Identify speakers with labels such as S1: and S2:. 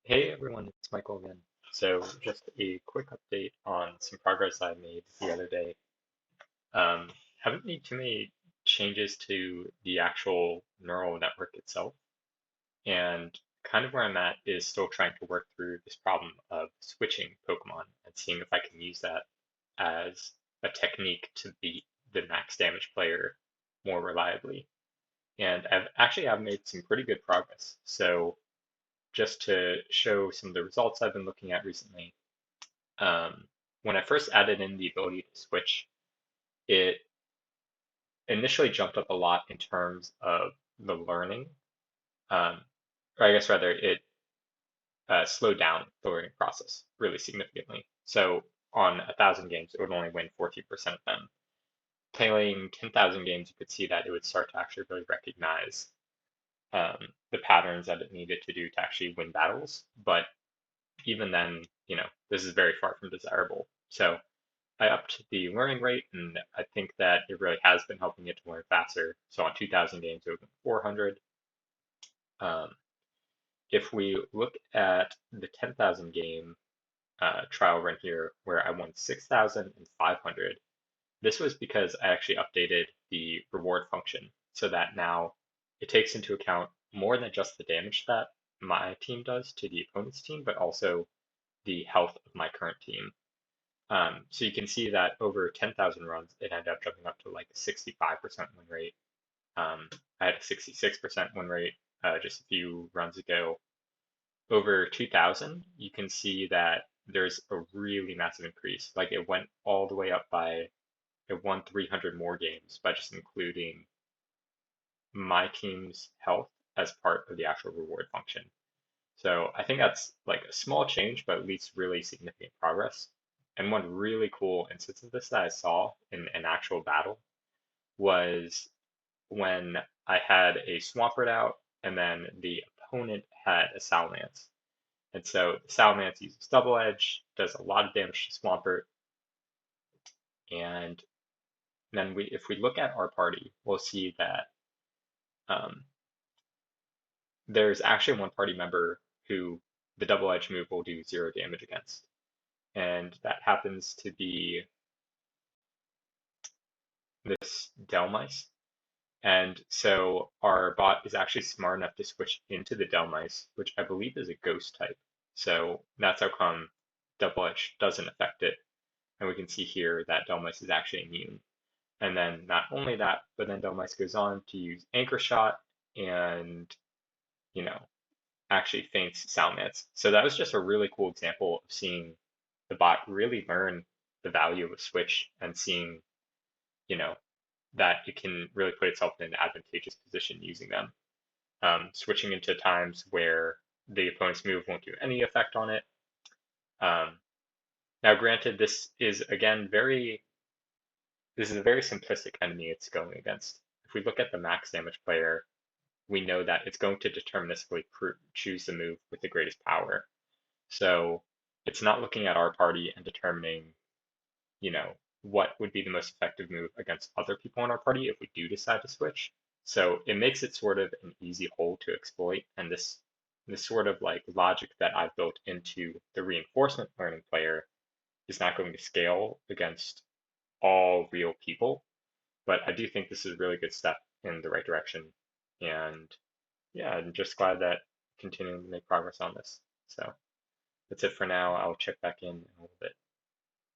S1: Hey everyone, it's Michael again. So just a quick update on some progress I made the other day. Um, haven't made too many changes to the actual neural network itself, and kind of where I'm at is still trying to work through this problem of switching Pokemon and seeing if I can use that as a technique to beat the max damage player more reliably. And I've made some pretty good progress. So just to show some of the results I've been looking at recently. Um, when I first added in the ability to switch, it initially jumped up a lot in terms of the learning, um, or I guess rather, it slowed down the learning process really significantly. So on 1,000 games, it would only win 14% of them. Playing 10,000 games, you could see that it would start to actually really recognize the patterns that it needed to do to actually win battles. But even then, this is very far from desirable. So I upped the learning rate, and I think that it really has been helping it to learn faster. So on 2,000 games, it was 400. Um, if we look at the 10,000 game trial run here, where I won 6,500, this was because I actually updated the reward function so that now it takes into account more than just the damage that my team does to the opponent's team, but also the health of my current team. So you can see that over 10,000 runs, it ended up jumping up to like a 65% win rate. I had a 66% win rate just a few runs ago. Over 2,000, you can see that there's a really massive increase. Like it went all the way up by, it won 300 more games by just including my team's health as part of the actual reward function. So I think that's like a small change, but at least really significant progress. And one really cool instance of this that I saw in an actual battle was when I had a Swampert out, and then the opponent had a Salamence. And so the Salamence uses Double Edge, does a lot of damage to Swampert, and then if we look at our party, we'll see that um, there's actually one party member who the Double Edge move will do 0 damage against. And that happens to be this Dhelmise. And so our bot is actually smart enough to switch into the Dhelmise, which I believe is a ghost type. So that's how come Double Edge doesn't affect it. And we can see here that Dhelmise is actually immune. And then not only that, but then Dhelmise goes on to use Anchor Shot and, you know, actually feints Salamence. So that was just a really cool example of seeing the bot really learn the value of a switch and seeing, you know, that it can really put itself in an advantageous position using them. Switching into times where the opponent's move won't do any effect on it. Um, Now, granted, this is a very simplistic enemy it's going against. If we look at the max damage player, we know that it's going to deterministically choose the move with the greatest power. So it's not looking at our party and determining, what would be the most effective move against other people in our party if we do decide to switch. So it makes it sort of an easy hole to exploit, and this sort of like logic that I've built into the reinforcement learning player is not going to scale against all real people. But I do think this is a really good step in the right direction. And yeah, I'm just glad that continuing to make progress on this. So that's it for now. I'll check back in a little bit.